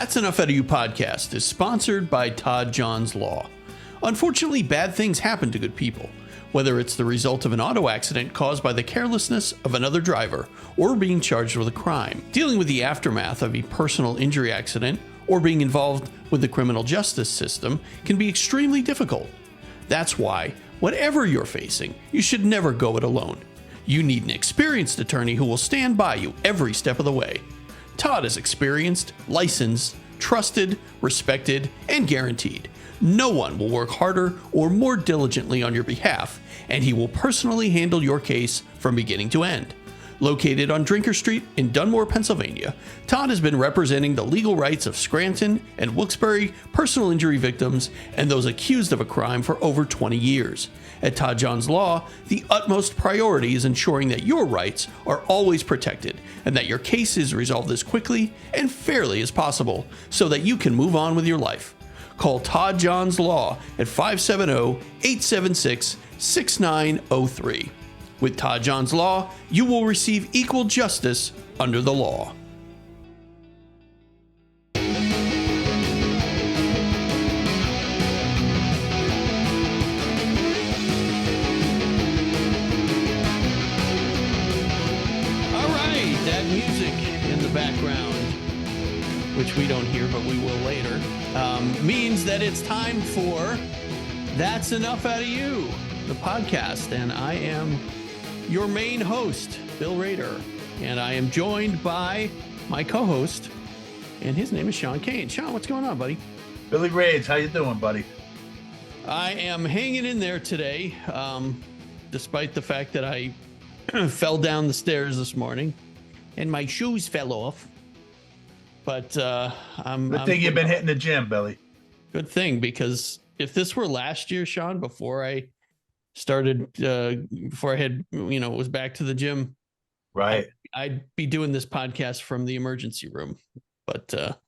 That's Enough Out of You podcast is sponsored by Todd John's Law. Unfortunately, bad things happen to good people, whether it's the result of an auto accident caused by the carelessness of another driver or being charged with a crime. Dealing with the aftermath of a personal injury accident or being involved with the criminal justice system can be extremely difficult. That's why, whatever you're facing, you should never go it alone. You need an experienced attorney who will stand by you every step of the way. Todd is experienced, licensed, trusted, respected, and guaranteed. No one will work harder or more diligently on your behalf, and he will personally handle your case from beginning to end. Located on Drinker Street in Dunmore, Pennsylvania, Todd has been representing the legal rights of Scranton and Wilkes-Barre personal injury victims and those accused of a crime for over 20 years. At Todd John's Law, the utmost priority is ensuring that your rights are always protected and that your case is resolved as quickly and fairly as possible so that you can move on with your life. Call Todd John's Law at 570-876-6903. With Todd John's Law, you will receive equal justice under the law. Background, which we don't hear, but we will later, means that it's time for That's Enough Out of You, the podcast. And I am your main host, Bill Rader, and I am joined by my co-host, and his name is Sean Kane. Sean, what's going on, buddy? Billy Raids, how you doing, buddy? I am hanging in there today, despite the fact that I fell down the stairs this morning. And my shoes fell off, but I'm. Good thing you've been hitting the gym, Billy. Good thing, because if this were last year, Sean, before I started, before I had, was back to the gym, right? I'd be doing this podcast from the emergency room. But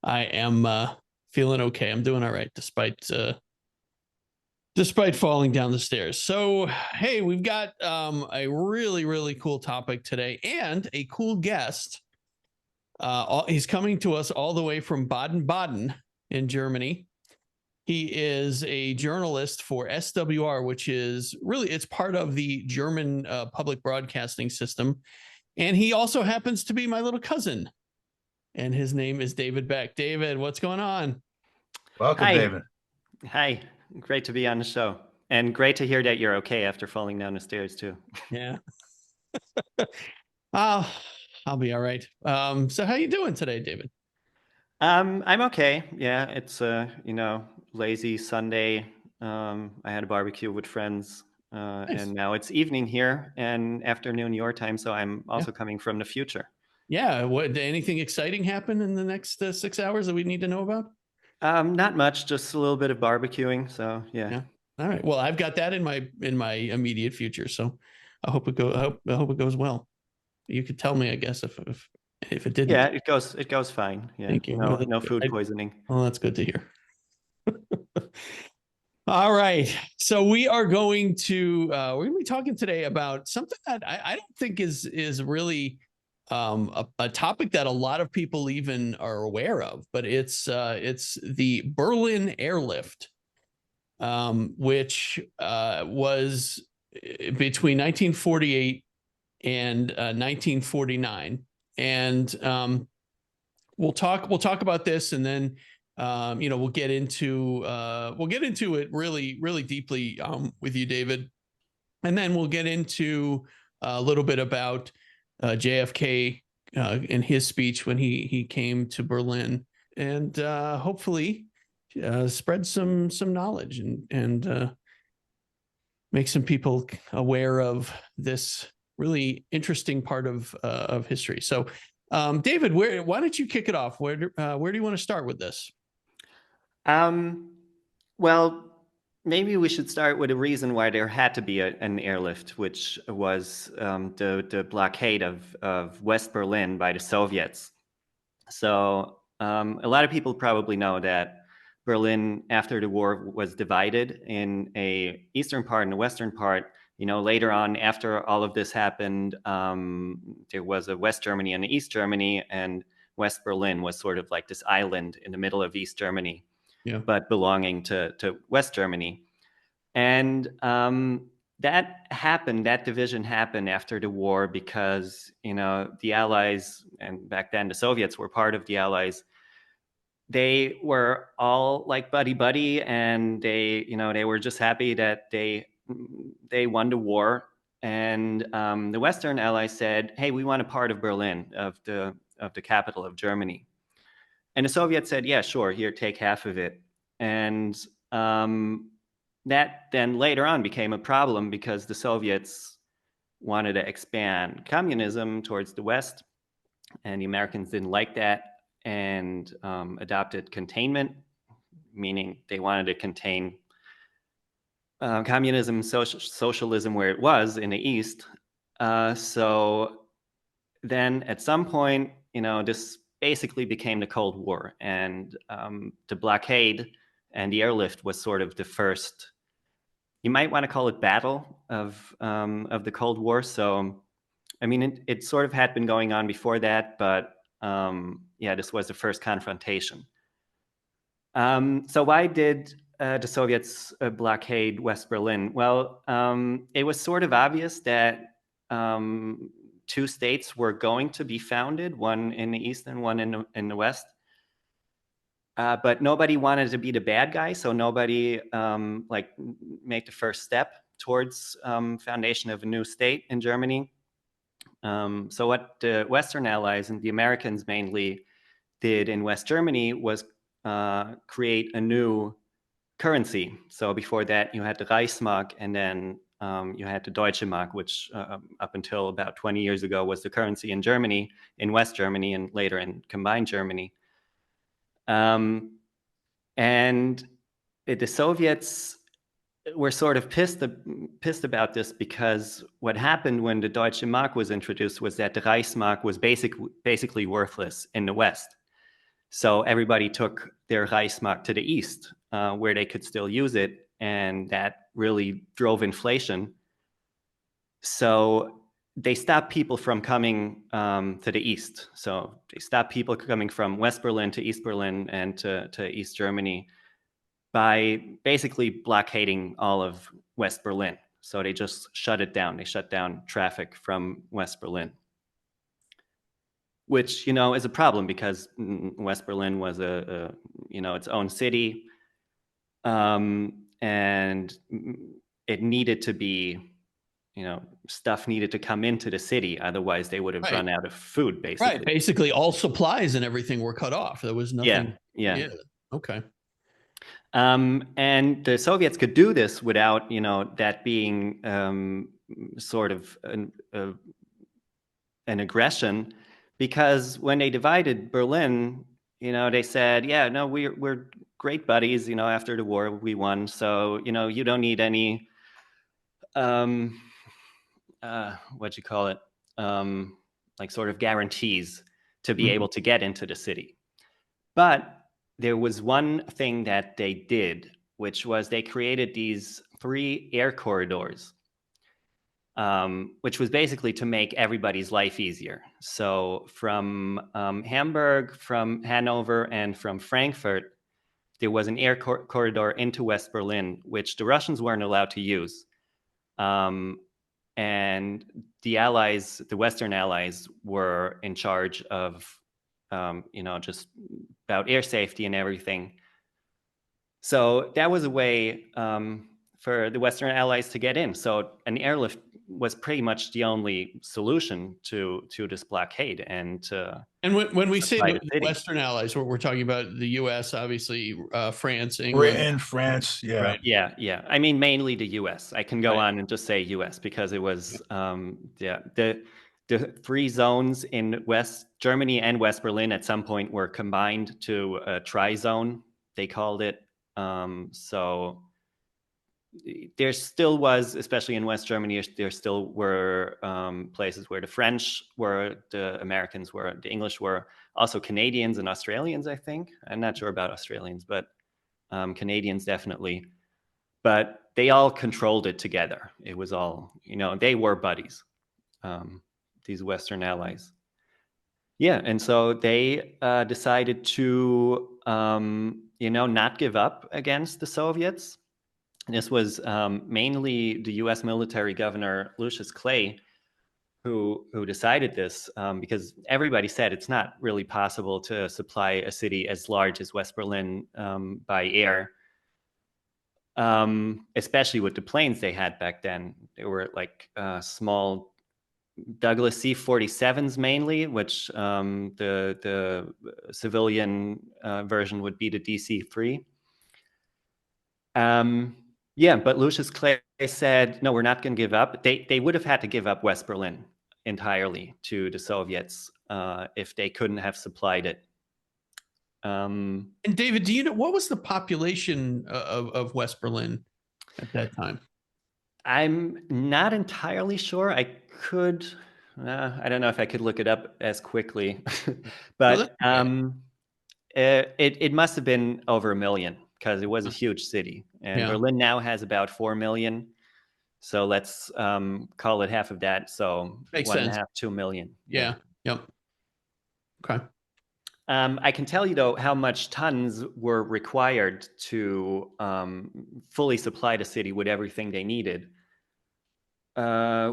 I am feeling okay. I'm doing all right, despite falling down the stairs. So, hey, we've got a really, really cool topic today and a cool guest. He's coming to us all the way from Baden-Baden in Germany. He is a journalist for SWR, which is really, it's part of the German public broadcasting system. And he also happens to be my little cousin. And his name is David Beck. David, what's going on? Welcome, Hi. David. Hi. Great to be on the show, and great to hear that you're okay after falling down the stairs too. Yeah. I'll be all right. So how you doing today, David? I'm okay. Yeah, it's lazy Sunday. I had a barbecue with friends, Nice. and now it's evening here and afternoon your time. So I'm also coming from the future. Yeah. What? Anything exciting happen in the next 6 hours that we need to know about? Not much, just a little bit of barbecuing. So yeah. All right. Well, I've got that in my immediate future, so I hope it goes well. You could tell me, I guess, if it didn't. Yeah, it goes fine. Yeah. Thank you. No food poisoning. Oh, that's good to hear. All right. So we're going to be talking today about something that I don't think is really a topic that a lot of people even are aware of, but it's the Berlin Airlift, which was between 1948 and 1949, and we'll talk about this, and then we'll get into it really, really deeply with you, David, and then we'll get into a little bit about JFK in his speech when he came to Berlin, and hopefully spread some knowledge and make some people aware of this really interesting part of history. So, David, why don't you kick it off? Where do you want to start with this? Well, maybe we should start with a reason why there had to be an airlift, which was the blockade of West Berlin by the Soviets. So a lot of people probably know that Berlin, after the war, was divided in a eastern part and a western part. Later on, after all of this happened, there was a West Germany and an East Germany, and West Berlin was sort of like this island in the middle of East Germany, Yeah. but belonging to West Germany. And that division happened after the war because, the Allies, and back then the Soviets were part of the Allies, they were all like buddy, and they were just happy that they won the war. And the Western Allies said, "Hey, we want a part of Berlin, of the capital of Germany." And the Soviets said, "Yeah, sure, here, take half of it." And that then later on became a problem because the Soviets wanted to expand communism towards the West, and the Americans didn't like that and adopted containment, meaning they wanted to contain communism, socialism where it was in the East. So then at some point, this basically became the Cold War, and the blockade and the airlift was sort of the first, you might want to call it, battle of the Cold War. So, I mean, it sort of had been going on before that, but this was the first confrontation. So why did the Soviets blockade West Berlin? Well, it was sort of obvious that two states were going to be founded, one in the East and one in the West. But nobody wanted to be the bad guy, so nobody make the first step towards foundation of a new state in Germany. So what the Western Allies and the Americans mainly did in West Germany was create a new currency. So before that, you had the Reichsmark, and then you had the Deutsche Mark, which up until about 20 years ago was the currency in Germany, in West Germany, and later in combined Germany. And the Soviets were sort of pissed about this, because what happened when the Deutsche Mark was introduced was that the Reichsmark was basically worthless in the West. So everybody took their Reichsmark to the East, where they could still use it, and that really drove inflation. So they stopped people from coming to the East. So they stopped people coming from West Berlin to East Berlin and to East Germany by basically blockading all of West Berlin. So they just shut it down. They shut down traffic from West Berlin, which, is a problem because West Berlin was its own city, and it needed to be, stuff needed to come into the city. Otherwise, they would have run out of food, basically. Right. Basically, all supplies and everything were cut off. There was nothing. Yeah. Okay. And the Soviets could do this without, that being sort of an aggression, because when they divided Berlin, they said, "Yeah, no, we're great buddies. After the war, we won. So, you don't need any, what'd you call it? Like sort of guarantees to be able to get into the city." But there was one thing that they did, which was they created these 3 air corridors, which was basically to make everybody's life easier. So from Hamburg, from Hanover, and from Frankfurt, there was an air corridor into West Berlin, which the Russians weren't allowed to use. And the Allies, the Western Allies, were in charge of, just about air safety and everything. So that was a way for the Western Allies to get in. So an airlift was pretty much the only solution to this blockade. And when we say the Western Allies, we're talking about the U.S., obviously, France, England, Britain, France, yeah, right? Yeah. I mean, mainly the U.S. I can go on and just say U.S. because it was the 3 zones in West Germany and West Berlin at some point were combined to a tri-zone, they called it. So there still was, especially in West Germany, there still were places where the French were, the Americans were, the English were, also Canadians and Australians, I think. I'm not sure about Australians, but Canadians definitely. But they all controlled it together. It was all, they were buddies, these Western Allies. Yeah, and so they decided to, not give up against the Soviets. This was mainly the U.S. military governor Lucius Clay who decided this, because everybody said it's not really possible to supply a city as large as West Berlin by air, especially with the planes they had back then. They were like small Douglas C-47s mainly, which the civilian version would be the DC-3. Yeah, but Lucius Clay said, no, we're not going to give up. They would have had to give up West Berlin entirely to the Soviets if they couldn't have supplied it. And David, do you know what was the population of West Berlin at that time? I'm not entirely sure. I could, I don't know if I could look it up as quickly, but it must have been over 1 million because it was a huge city. And Berlin now has about 4 million. So let's call it half of that. So Makes 1.5, sense. 2 million. Yeah. Yep. Okay. I can tell you, though, how much tons were required to fully supply the city with everything they needed,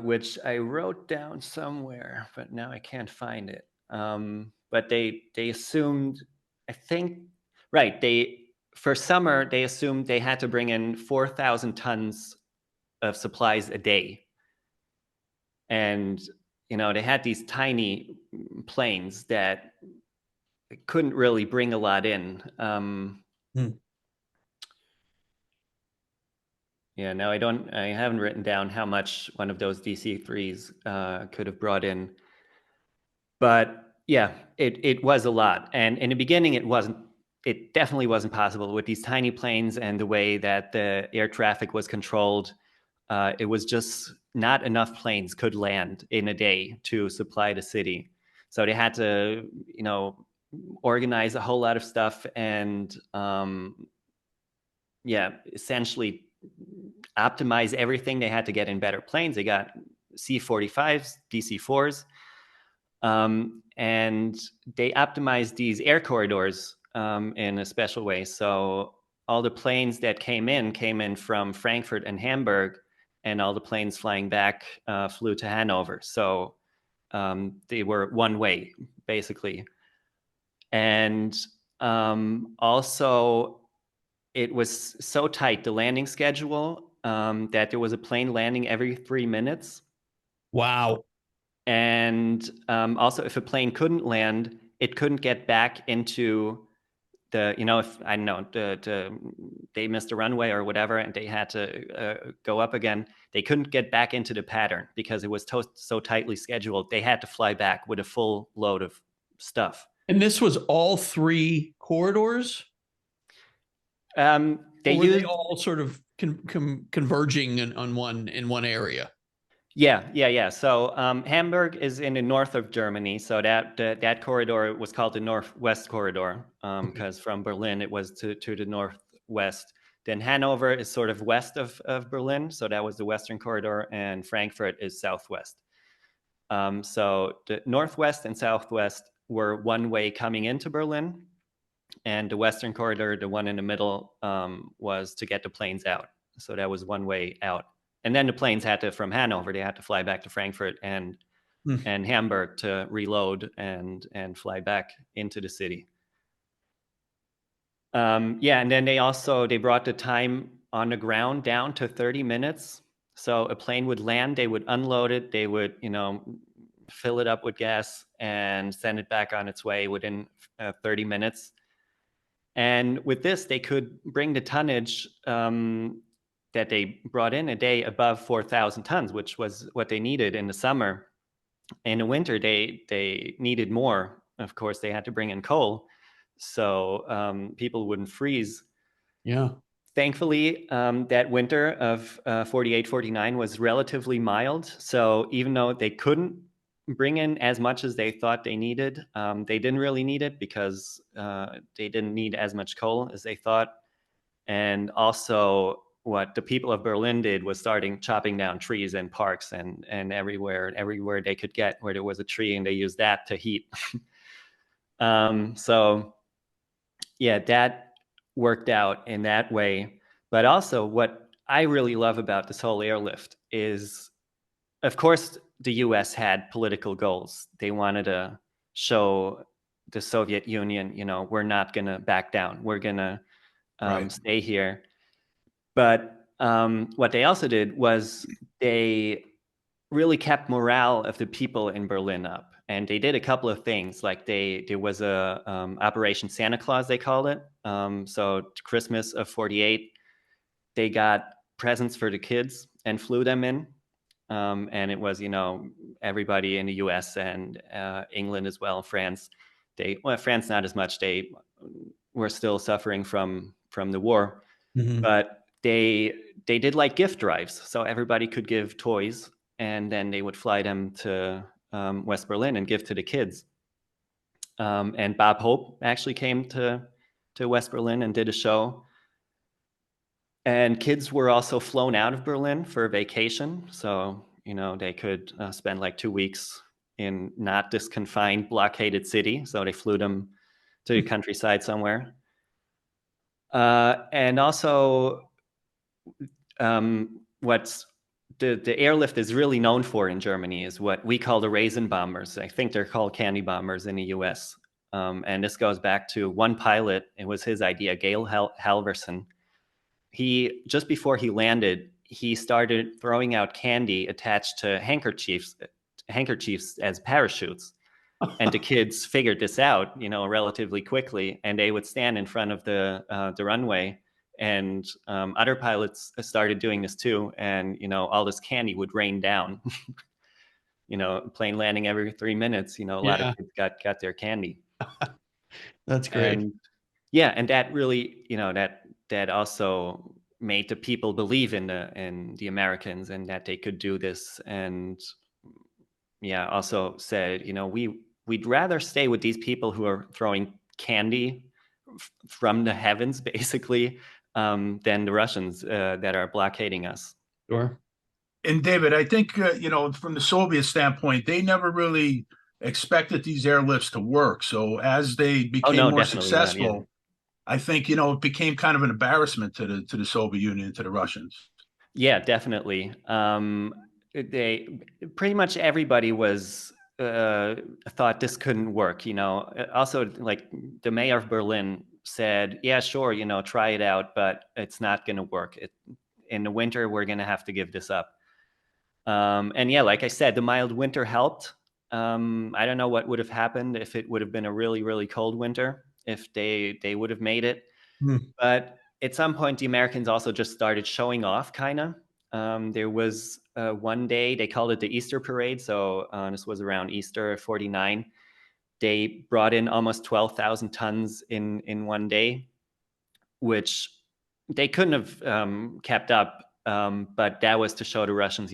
which I wrote down somewhere, but now I can't find it. But they assumed, I think, right, for summer, they assumed they had to bring in 4,000 tons of supplies a day. And, they had these tiny planes that couldn't really bring a lot in. Yeah, no, I haven't written down how much one of those DC-3s could have brought in. But yeah, it was a lot. And in the beginning, it definitely wasn't possible with these tiny planes and the way that the air traffic was controlled. It was just not enough planes could land in a day to supply the city. So they had to, organize a whole lot of stuff and, essentially optimize everything. They had to get in better planes. They got C-45s, DC-4s, and they optimized these air corridors in a special way. So all the planes that came in from Frankfurt and Hamburg, and all the planes flying back flew to Hanover. So they were one way, basically. And also, it was so tight, the landing schedule, that there was a plane landing every 3 minutes. Wow. And also, if a plane couldn't land, it couldn't get back into the, if I don't know, they missed a runway or whatever, and they had to go up again. They couldn't get back into the pattern because it was so tightly scheduled. They had to fly back with a full load of stuff. And this was all 3 corridors? They all sort of converging in one area. Yeah. So Hamburg is in the north of Germany. So that corridor was called the Northwest Corridor because from Berlin it was to the northwest. Then Hanover is sort of west of Berlin. So that was the Western Corridor, and Frankfurt is southwest. So the northwest and southwest were one way coming into Berlin. And the Western Corridor, the one in the middle, was to get the planes out. So that was one way out. And then the planes from Hanover, they had to fly back to Frankfurt and Hamburg to reload and fly back into the city. And then they brought the time on the ground down to 30 minutes. So a plane would land, they would unload it, they would, fill it up with gas and send it back on its way within 30 minutes. And with this, they could bring the tonnage that they brought in a day above 4,000 tons, which was what they needed in the summer. In the winter, they needed more. Of course, they had to bring in coal, so people wouldn't freeze. Yeah. Thankfully, that winter of 48, 49 was relatively mild. So even though they couldn't bring in as much as they thought they needed, they didn't really need it because they didn't need as much coal as they thought. And also, what the people of Berlin did was starting chopping down trees in parks and everywhere they could get where there was a tree, and they used that to heat. So yeah, that worked out in that way. But also what I really love about this whole airlift is, of course, the US had political goals. They wanted to show the Soviet Union, we're not going to back down. We're going to stay here. But what they also did was they really kept morale of the people in Berlin up. And they did a couple of things. Like there was a Operation Santa Claus, they called it. So Christmas of 48, they got presents for the kids and flew them in. And it was, everybody in the US and England as well, France. France not as much. They were still suffering from the war. Mm-hmm. But they did like gift drives. So everybody could give toys, and then they would fly them to West Berlin and give to the kids. And Bob Hope actually came to West Berlin and did a show. And kids were also flown out of Berlin for vacation. So, they could spend like 2 weeks in not this confined, blockaded city. So they flew them to the countryside somewhere. And also, what's the airlift is really known for in Germany is what we call the raisin bombers. I think they're called candy bombers in the US. And this goes back to one pilot. It was his idea, Gail Halverson. He, just before he landed, he started throwing out candy attached to handkerchiefs as parachutes. And the kids figured this out, relatively quickly, and they would stand in front of the runway, and other pilots started doing this too. And all this candy would rain down. Plane landing every 3 minutes. A lot of kids got their candy. That's great. And yeah, and that really, that also made the people believe in the Americans and that they could do this. And yeah, also said, we'd rather stay with these people who are throwing candy from the heavens, basically, than the Russians that are blockading us. Sure. And David, I think, from the Soviet standpoint, they never really expected these airlifts to work. So as they became more successful, I think, it became kind of an embarrassment to the Soviet Union, to the Russians. Yeah, definitely. They pretty much everybody was thought this couldn't work. Also, like the mayor of Berlin said, yeah, sure, try it out, but it's not going to work. In the winter, we're going to have to give this up. And yeah, like I said, the mild winter helped. I don't know what would have happened if it would have been a really, really cold winter, if they would have made it. But at some point, the Americans also just started showing off, kind of. There was one day, they called it the Easter Parade. So this was around Easter 49. They brought in almost 12,000 tons in one day, which they couldn't have kept up. But that was to show the Russians,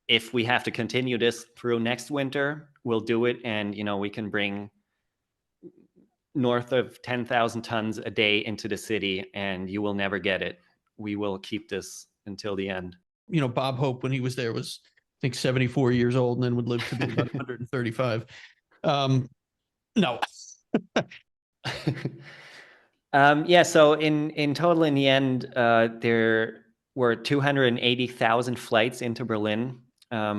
if we have to continue this through next winter, we'll do it. And, we can bring north of 10,000 tons a day into the city, and you will never get it. We will keep this until the end. Bob Hope, when he was there, was, I think, 74 years old and then would live to be about 135. No. Yeah, so in total, in the end, there were 280,000 flights into Berlin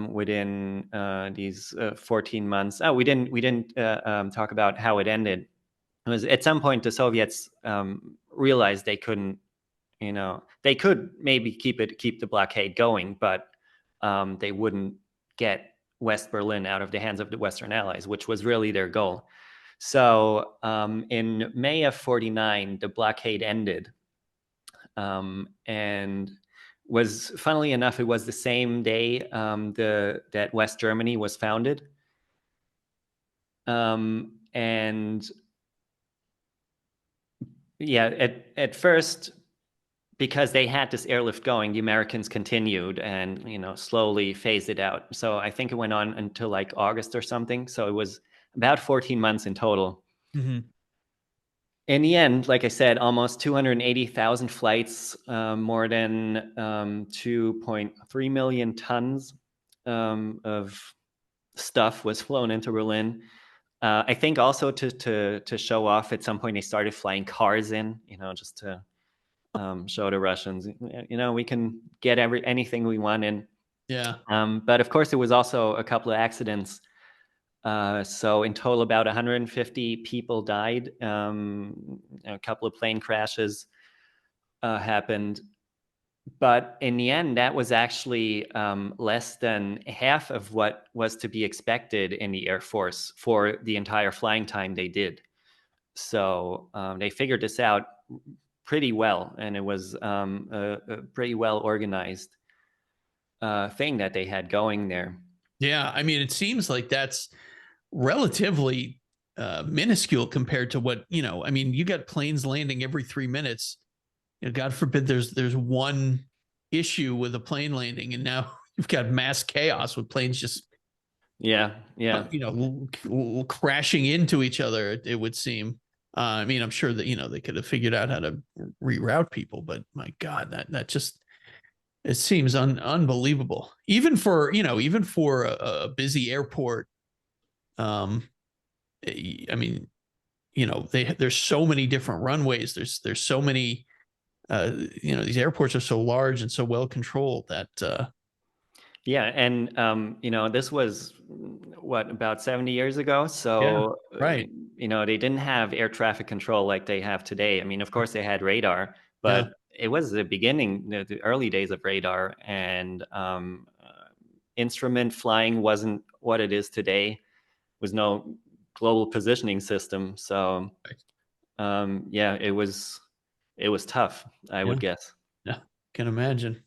within these 14 months. Oh, we didn't talk about how it ended. It was at some point the Soviets realized they couldn't, they could maybe keep the blockade going, but they wouldn't get West Berlin out of the hands of the Western Allies, which was really their goal. So in May of 49, the blockade ended, and was, funnily enough, it was the same day that West Germany was founded, and yeah, at first, because they had this airlift going, the Americans continued and slowly phased it out. So I think it went on until like August or something. So it was about 14 months in total. Mm-hmm. in the end, like I said, almost 280,000 flights, more than 2.3 million tons of stuff was flown into Berlin. I think also to show off, at some point they started flying cars in, just to show the Russians, we can get anything we want in. Yeah. But of course, there was also a couple of accidents. So in total, about 150 people died. A couple of plane crashes happened. But in the end, that was actually less than half of what was to be expected in the Air Force for the entire flying time they did. So they figured this out pretty well, and it was a pretty well organized thing that they had going there. Yeah, I mean, it seems like that's relatively minuscule compared to what, I mean, you got planes landing every 3 minutes. God forbid there's one issue with a plane landing, and now you've got mass chaos with planes just crashing into each other, it would seem. I mean, I'm sure that they could have figured out how to reroute people, but my God, that just, it seems unbelievable, even for a busy airport. I mean, there's so many different runways, there's so many these airports are so large and so well controlled that and this was about 70 years ago, so yeah, right. They didn't have air traffic control like they have today. I mean, of course they had radar, but it was the beginning, the early days of radar, and instrument flying wasn't what it is today. Was no global positioning system, so it was tough, I would guess. Yeah, can imagine.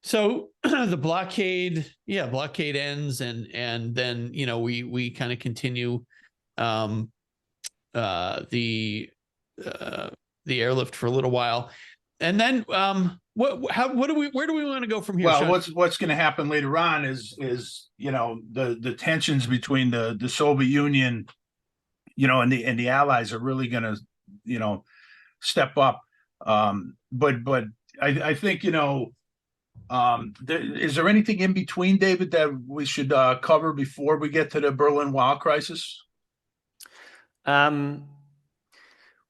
So the blockade ends, and then we kind of continue the airlift for a little while, and then where do we want to go from here? Well, Sean? what's going to happen later on is the tensions between the Soviet Union, and the Allies are really going to step up. But I think is there anything in between, David, that we should cover before we get to the Berlin Wall crisis? Well,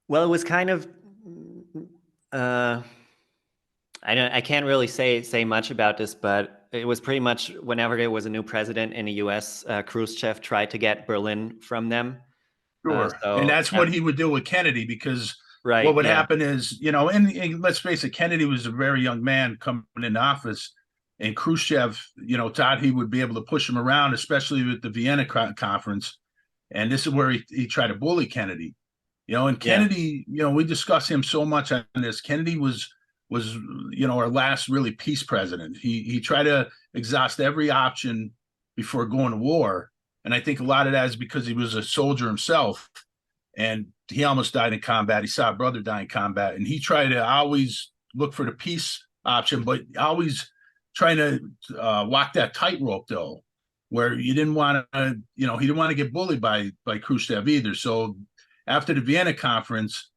it was kind of I can't really say much about this, but it was pretty much whenever there was a new president in the U.S., Khrushchev tried to get Berlin from them. Sure, and that's what he would do with Kennedy, because what would happen is, and let's face it, Kennedy was a very young man coming into office, and Khrushchev, thought he would be able to push him around, especially with the Vienna conference. And this is where he tried to bully Kennedy, and Kennedy, we discuss him so much on this. Kennedy was our last really peace president. He tried to exhaust every option before going to war. And I think a lot of that is because he was a soldier himself, and he almost died in combat. He saw a brother die in combat, and he tried to always look for the peace option, but always trying to walk that tightrope, though, where you didn't want to, he didn't want to get bullied by Khrushchev either. So after the Vienna conference,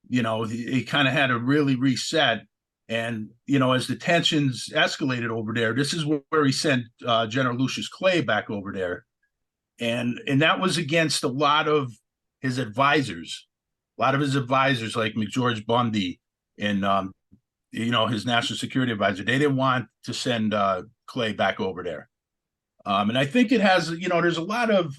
he kind of had to really reset. And, as the tensions escalated over there, this is where he sent General Lucius Clay back over there. And that was against a lot of his advisors, like McGeorge Bundy and, his national security advisor. They didn't want to send Clay back over there. And I think it has, there's a lot of,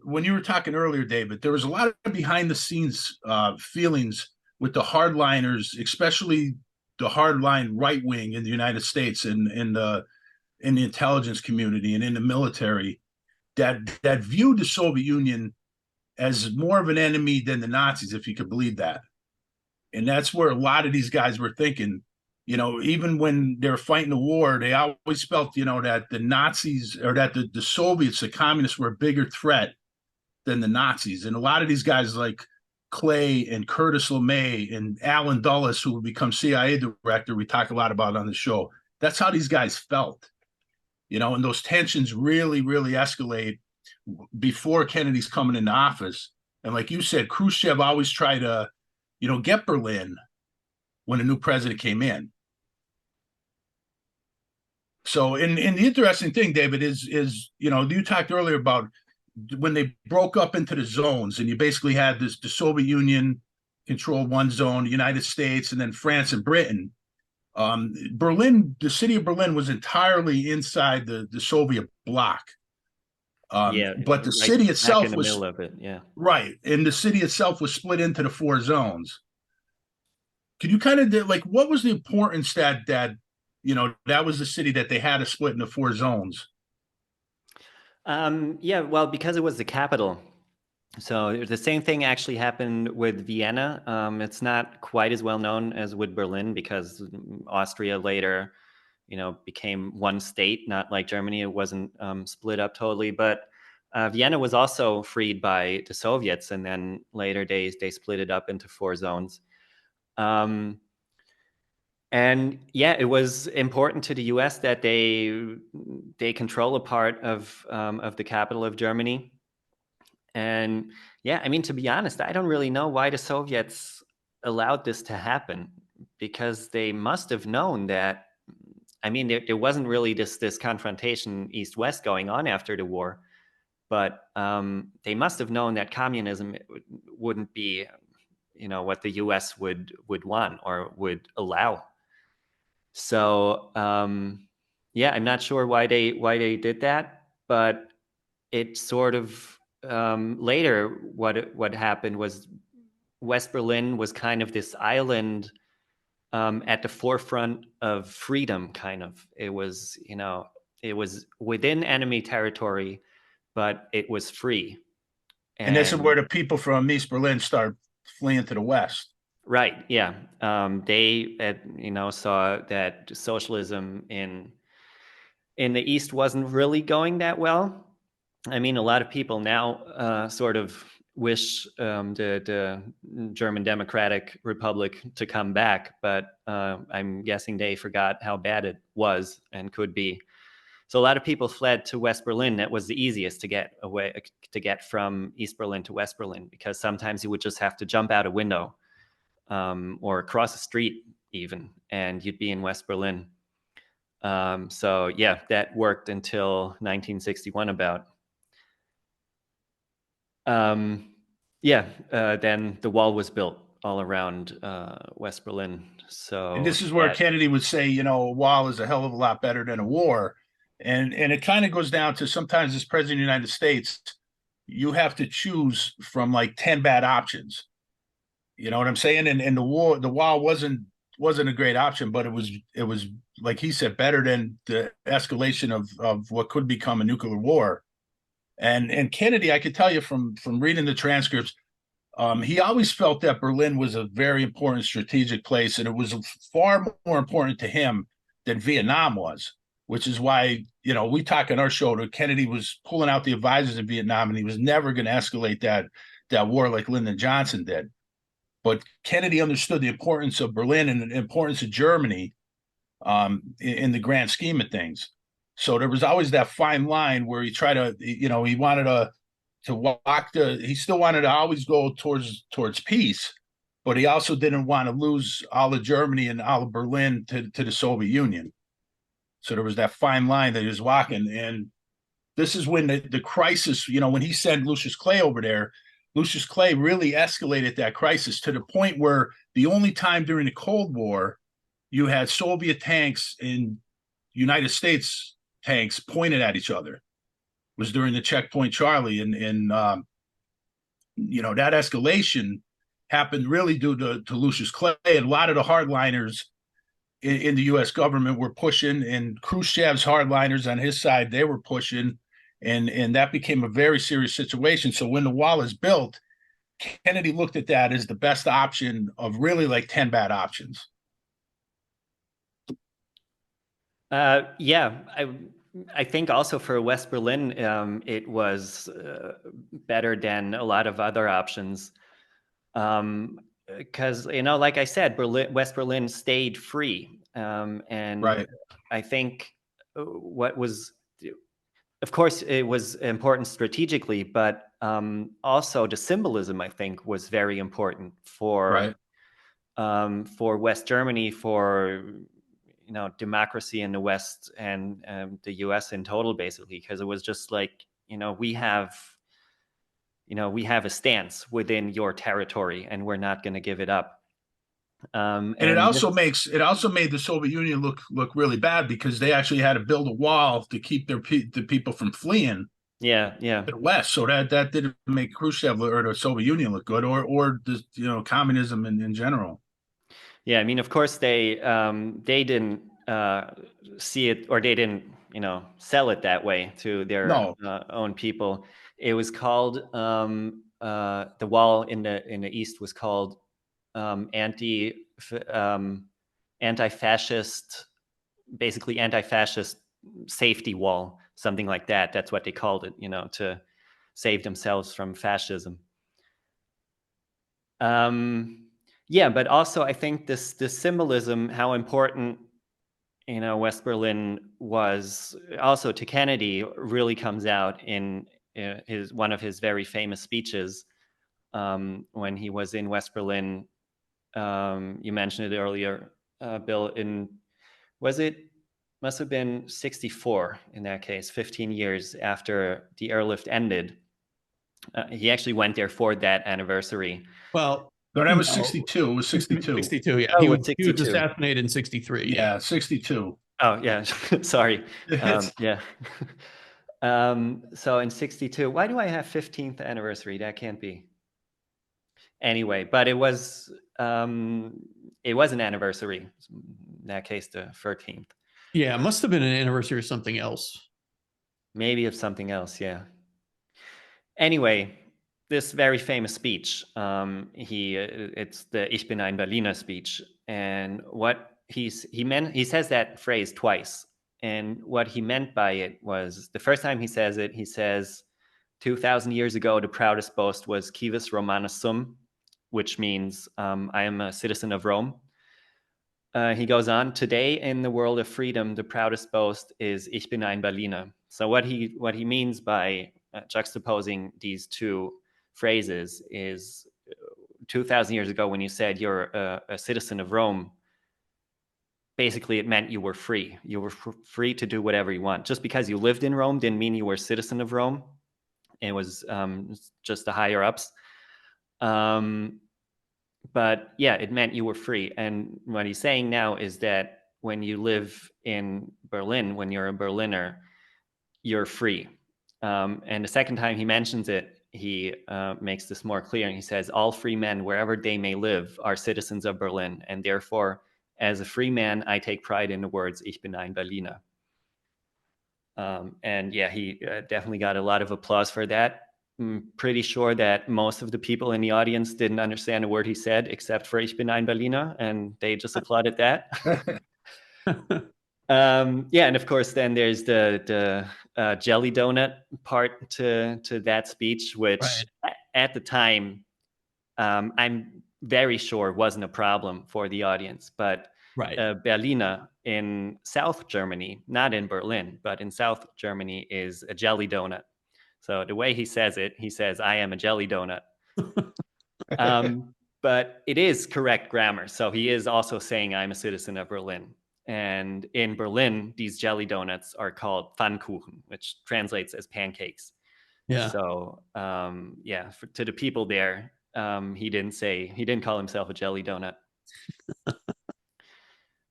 when you were talking earlier, David, there was a lot of behind the scenes feelings with the hardliners, especially the hardline right wing in the United States and in the intelligence community and in the military, that viewed the Soviet Union as more of an enemy than the Nazis, if you could believe that. And that's where a lot of these guys were thinking, even when they're fighting the war, they always felt, that the Nazis, or that the Soviets, the communists, were a bigger threat than the Nazis. And a lot of these guys like Clay and Curtis LeMay and Alan Dulles, who would become CIA director, we talk a lot about on the show. That's how these guys felt, and those tensions really, really escalate before Kennedy's coming into office. And like you said, Khrushchev always tried to, get Berlin when a new president came in. So, and the interesting thing, David, is you talked earlier about when they broke up into the zones, and you basically had the Soviet Union controlled one zone, the United States, and then France and Britain. Berlin, the city of Berlin, was entirely inside the Soviet bloc. But the city itself in the was middle of it, right, and the city itself was split into the 4 zones. Could you kind of like, what was the importance that that was the city that they had to split into 4 zones? Well, because it was the capital. So the same thing actually happened with Vienna. It's not quite as well known as with Berlin, because Austria later, became one state, not like Germany. It wasn't split up totally, but Vienna was also freed by the Soviets, and then later days they split it up into 4 zones. And it was important to the U.S. that they control a part of the capital of Germany. And I mean, to be honest, I don't really know why the Soviets allowed this to happen, because they must have known that, I mean, there wasn't really this confrontation East-West going on after the war, but they must have known that communism wouldn't be, what the U.S. would want or would allow. So I'm not sure why they did that, but it sort of later what happened was West Berlin was kind of this island at the forefront of freedom. Kind of, it was within enemy territory, but it was free. And this is where the people from East Berlin start fleeing to the West. Right. Yeah. They saw that socialism in the East wasn't really going that well. I mean, a lot of people now sort of wish the German Democratic Republic to come back, but I'm guessing they forgot how bad it was and could be. So a lot of people fled to West Berlin. That was the easiest to get from East Berlin to West Berlin, because sometimes you would just have to jump out a window or across the street even, and you'd be in West Berlin. So that worked until 1961 about. Then the wall was built all around West Berlin. So, and this is where Kennedy would say, a wall is a hell of a lot better than a war. And it kind of goes down to, sometimes as president of the United States, you have to choose from like 10 bad options. You know what I'm saying? And the wall wasn't a great option, but it was like he said, better than the escalation of what could become a nuclear war. And Kennedy, I could tell you from reading the transcripts, he always felt that Berlin was a very important strategic place, and it was far more important to him than Vietnam was, which is why, we talk on our show that Kennedy was pulling out the advisors in Vietnam, and he was never going to escalate that war like Lyndon Johnson did. But Kennedy understood the importance of Berlin and the importance of Germany in the grand scheme of things. So there was always that fine line where he tried to, he wanted to walk he still wanted to always go towards peace, but he also didn't want to lose all of Germany and all of Berlin to the Soviet Union. So there was that fine line that he was walking. And this is when the crisis, when he sent Lucius Clay over there, Lucius Clay really escalated that crisis to the point where the only time during the Cold War you had Soviet tanks and United States tanks pointed at each other was during the Checkpoint Charlie. And that escalation happened really due to Lucius Clay. And a lot of the hardliners in the U.S. government were pushing, and Khrushchev's hardliners on his side, they were pushing. And that became a very serious situation. So when the wall is built, Kennedy looked at that as the best option of really like 10 bad options. I think also for West Berlin, it was better than a lot of other options. Because, like I said, West Berlin stayed free. And right. I think what was of course, it was important strategically, but also the symbolism, I think, was very important for West Germany, for democracy in the West and the U.S. in total, basically, because it was just like, we have a stance within your territory, and we're not going to give it up. And it also made the Soviet Union look really bad, because they actually had to build a wall to keep the people from fleeing. To the West. So that didn't make Khrushchev or the Soviet Union look good, or the communism in general. Yeah, I mean, of course they didn't see it, or they didn't sell it that way to their own people. It was called the wall in the East was called anti-fascist, basically anti-fascist safety wall, something like that. That's what they called it, to save themselves from fascism. Yeah, but also I think this symbolism, how important West Berlin was also to Kennedy, really comes out in one of his very famous speeches when he was in West Berlin. You mentioned it earlier, Bill. Must have been 64 in that case, 15 years after the airlift ended. He actually went there for that anniversary. Well, no, that was 62. It was 62. 62, yeah. Oh, he was 62. assassinated in 63. Yeah, 62. Oh, yeah. Sorry. Yeah. So in 62, why do I have 15th anniversary? That can't be. Anyway, but it was an anniversary. In that case, the 13th. Yeah, it must have been an anniversary of something else. Maybe of something else, yeah. Anyway, this very famous speech, it's the Ich bin ein Berliner speech, and what he says that phrase twice, and what he meant by it was, the first time he says it, he says, 2,000 years ago, the proudest boast was Civis Romanus Sum, which means I am a citizen of Rome. He goes on, today in the world of freedom, the proudest boast is Ich bin ein Berliner. So what he means by juxtaposing these two phrases is 2,000 years ago, when you said you're a citizen of Rome, basically it meant you were free. You were free to do whatever you want. Just because you lived in Rome didn't mean you were a citizen of Rome. It was just the higher ups. But yeah, it meant you were free. And what he's saying now is that when you live in Berlin, when you're a Berliner, you're free. And the second time he mentions it, he makes this more clear. And he says, all free men, wherever they may live, are citizens of Berlin. And therefore, as a free man, I take pride in the words, Ich bin ein Berliner. And yeah, he definitely got a lot of applause for that. I'm pretty sure that most of the people in the audience didn't understand a word he said, except for Ich bin ein Berliner, and they just applauded that. Yeah, and of course, then there's the jelly donut part to that speech, which at the time, I'm very sure wasn't a problem for the audience. But Berliner in South Germany, not in Berlin, but in South Germany, is a jelly donut. So the way he says it, he says, I am a jelly donut. But it is correct grammar. So he is also saying, I'm a citizen of Berlin. And in Berlin, these jelly donuts are called Pfannkuchen, which translates as pancakes. Yeah. So yeah, to the people there, he didn't call himself a jelly donut.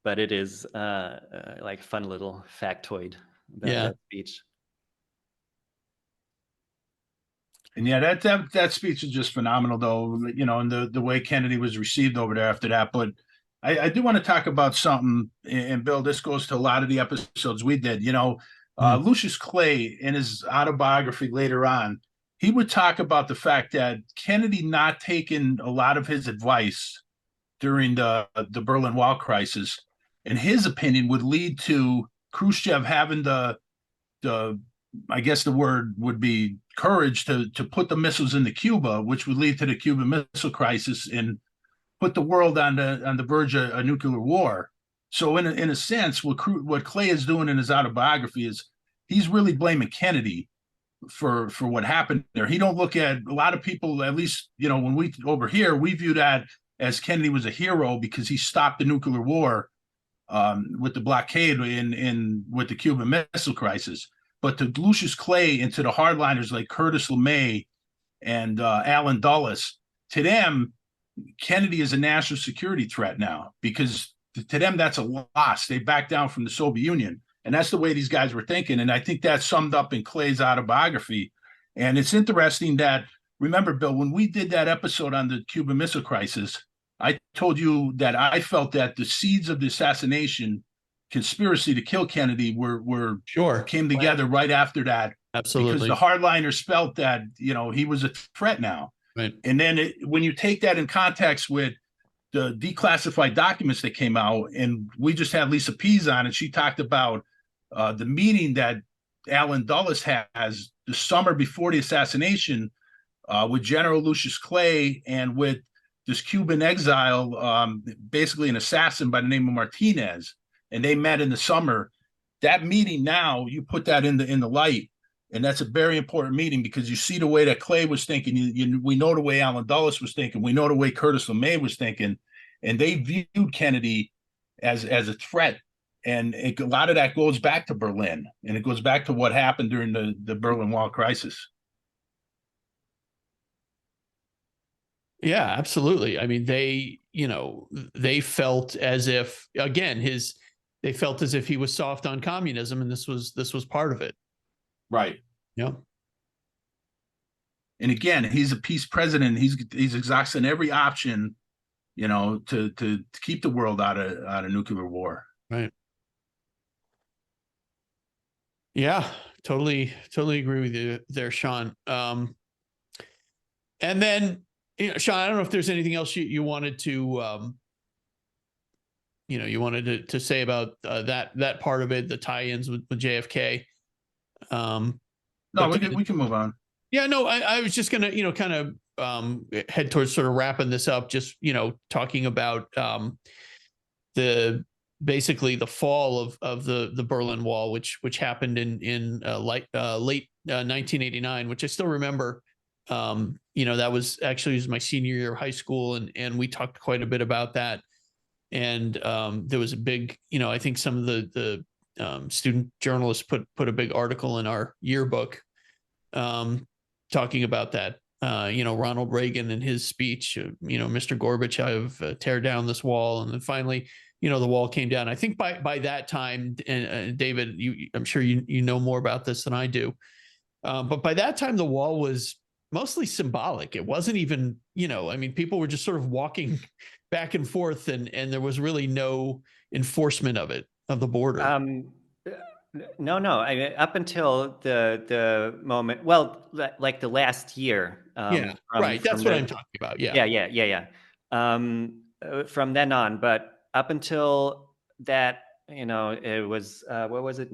But it is like a fun little factoid about that speech. And yeah, that speech is just phenomenal, though, and the way Kennedy was received over there after that. But I do want to talk about something, and Bill, this goes to a lot of the episodes we did. Lucius Clay, in his autobiography later on, he would talk about the fact that Kennedy not taking a lot of his advice during the Berlin Wall crisis, in his opinion, would lead to Khrushchev having the I guess the word would be courage to put the missiles into Cuba, which would lead to the Cuban Missile Crisis and put the world on the verge of a nuclear war. So in a sense, what Clay is doing in his autobiography is he's really blaming Kennedy for what happened there. He don't look at, a lot of people, at least, you know, when we over here, we view that as Kennedy was a hero because he stopped the nuclear war with the blockade in with the Cuban Missile Crisis. But to Lucius Clay and to the hardliners like Curtis LeMay and Alan Dulles, to them, Kennedy is a national security threat now because to them that's a loss. They backed down from the Soviet Union, and that's the way these guys were thinking. And I think that's summed up in Clay's autobiography. And it's interesting that, remember, Bill, when we did that episode on the Cuban Missile Crisis, I told you that I felt that the seeds of the assassination conspiracy to kill Kennedy were Sure came together right after that. Absolutely. Because the hardliners felt that, you know, he was a threat now. Right. And then when you take that in context with the declassified documents that came out, and we just had Lisa Pease on, and she talked about the meeting that Alan Dulles has the summer before the assassination with General Lucius Clay and with this Cuban exile, basically an assassin by the name of Martinez, and they met in the summer. That meeting now, you put that in the light, and that's a very important meeting because you see the way that Clay was thinking. We know the way Alan Dulles was thinking. We know the way Curtis LeMay was thinking, and they viewed Kennedy as a threat. And a lot of that goes back to Berlin, and it goes back to what happened during the Berlin Wall crisis. Yeah, absolutely. I mean, they felt as if, again, they felt as if he was soft on communism, and this was part of it. Right. Yeah. And again, he's a peace president. He's exhausting every option, you know, to keep the world out of nuclear war. Right. Yeah, totally agree with you there, Sean. And then, you know, Sean, I don't know if there's anything else you wanted to, you wanted to say about that part of it, the tie-ins with JFK. No, we can move on. Yeah, no, I was just gonna, kind of head towards sort of wrapping this up, just, talking about basically the fall of the Berlin Wall, which happened in late 1989, which I still remember. That was my senior year of high school, and we talked quite a bit about that. And there was a big, I think some of the student journalists put a big article in our yearbook talking about that. Ronald Reagan and his speech, Mr. Gorbachev, tear down this wall. And then finally, the wall came down. I think by that time, and David, I'm sure you know more about this than I do. But by that time, the wall was mostly symbolic. It wasn't even, people were just sort of walking back and forth, and there was really no enforcement of the border. No. Up until the moment, well, like the last year. Right. That's what I'm talking about. Yeah. From then on, but up until that, it was, what was it?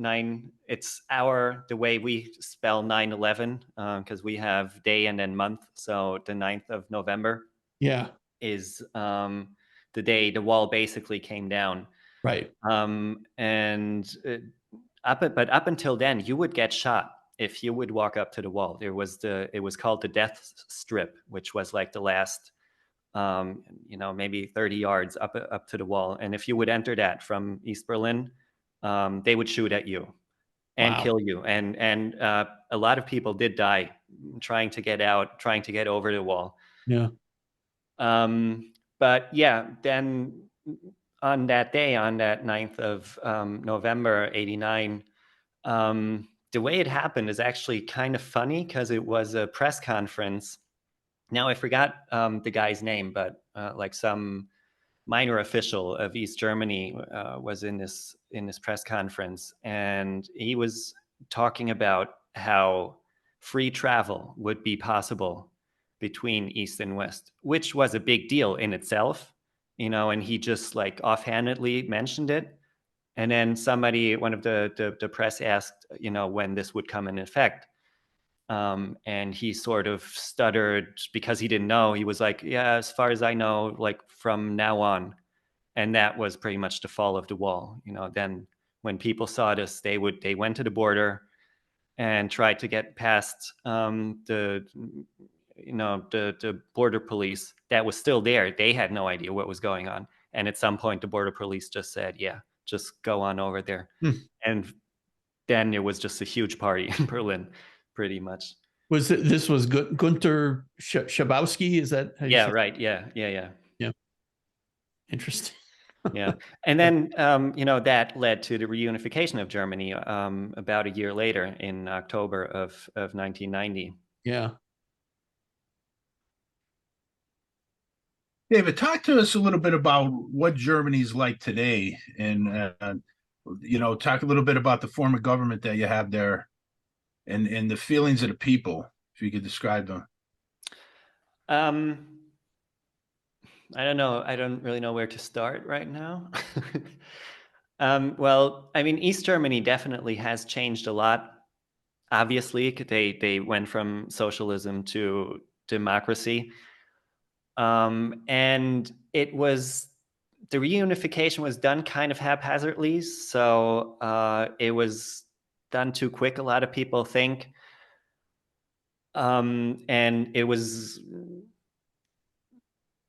It's the way we spell 9/11, because we have day and then month. So the 9th of November. Yeah. Is the day the wall basically came down. Right. But up until then, you would get shot if you would walk up to the wall. It was called the death strip, which was like the last, maybe 30 yards up to the wall. And if you would enter that from East Berlin, they would shoot at you and kill you. And a lot of people did die trying to get out, trying to get over the wall. Yeah. But yeah, then on that day, on that 9th of November, 89, the way it happened is actually kind of funny because it was a press conference. Now I forgot the guy's name, but like some minor official of East Germany was in this press conference, and he was talking about how free travel would be possible between East and West, which was a big deal in itself, and he just like offhandedly mentioned it. And then one of the press asked, when this would come in effect. And he sort of stuttered because he didn't know. He was like, yeah, as far as I know, like from now on. And that was pretty much the fall of the wall. Then when people saw this, they went to the border. and tried to get past the border police that was still there. They had no idea what was going on. And at some point, the border police just said, yeah, just go on over there. And then it was just a huge party in Berlin, pretty much. This was Gunter Schabowski? Is that how you Yeah, say? right. Yeah. Yeah. Interesting. Yeah. And then, that led to the reunification of Germany about a year later in October of 1990. Yeah. David, talk to us a little bit about what Germany's like today, and talk a little bit about the form of government that you have there, and the feelings of the people, if you could describe them. Um, I don't know. I don't really know where to start right now. Well, I mean, East Germany definitely has changed a lot. Obviously, they went from socialism to democracy. And the reunification was done kind of haphazardly. So it was done too quick, a lot of people think. And it was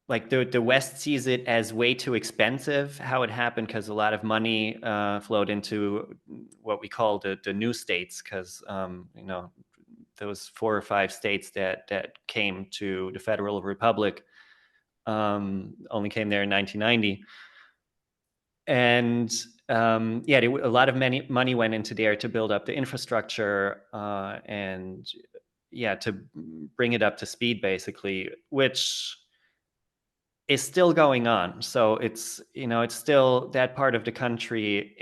like the West sees it as way too expensive how it happened, because a lot of money flowed into what we call the new states, because those 4 or 5 states that came to the Federal Republic only came there in 1990. And a lot of money went into there to build up the infrastructure and to bring it up to speed, basically, which is still going on. So it's still that part of the country.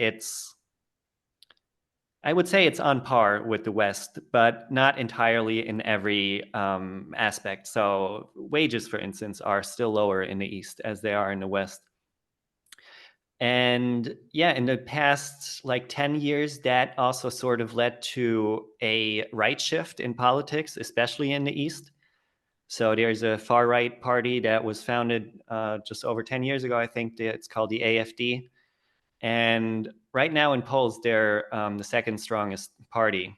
I would say it's on par with the West, but not entirely in every aspect. So wages, for instance, are still lower in the East as they are in the West. And in the past 10 years, that also sort of led to a right shift in politics, especially in the East. So there's a far right party that was founded just over 10 years ago. I think it's called the AfD. And right now in polls, they're the second strongest party.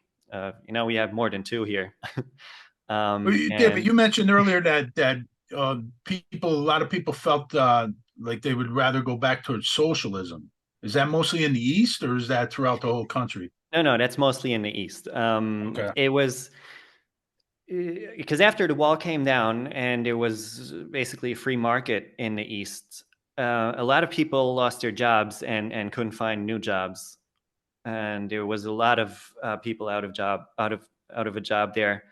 We have more than 2 here. David, you mentioned earlier that a lot of people felt like they would rather go back towards socialism. Is that mostly in the East, or is that throughout the whole country? No, that's mostly in the East. Okay. It was because after the wall came down and it was basically a free market in the East, a lot of people lost their jobs and couldn't find new jobs, and there was a lot of people out of a job there,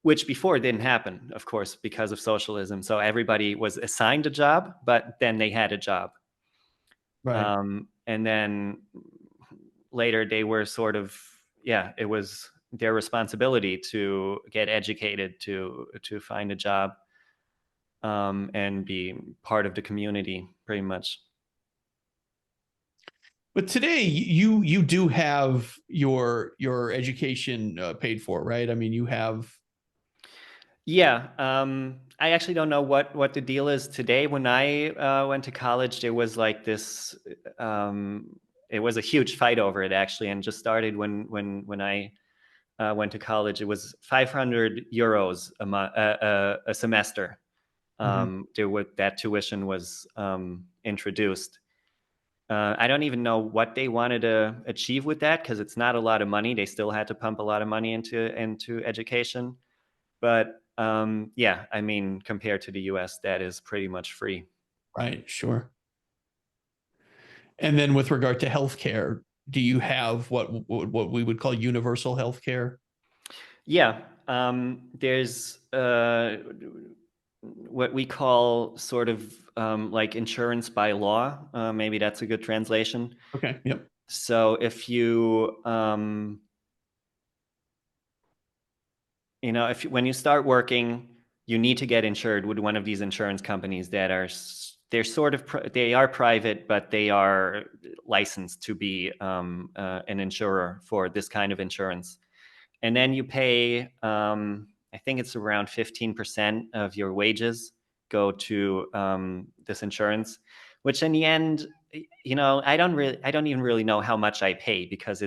which before didn't happen, of course, because of socialism. So everybody was assigned a job, but then they had a job. Right. And then later they were sort of, it was their responsibility to get educated, to find a job, and be part of the community, pretty much. But today you do have your education paid for, right? I mean, you have. Yeah. I actually don't know what the deal is today. When I went to college, there was like this. It was a huge fight over it, actually, and just started when I went to college. It was 500 euros a semester. That tuition was introduced. I don't even know what they wanted to achieve with that, because it's not a lot of money. They still had to pump a lot of money into education. But I mean, compared to the US, that is pretty much free. Right, sure. And then with regard to healthcare, do you have what we would call universal healthcare? Yeah, there's what we call sort of like insurance by law. Maybe that's a good translation. Okay. Yep. So if you when you start working, you need to get insured with one of these insurance companies that they are private, but they are licensed to be an insurer for this kind of insurance. And then you pay, I think it's around 15% of your wages go to this insurance, which in the end I don't even really know how much I pay, because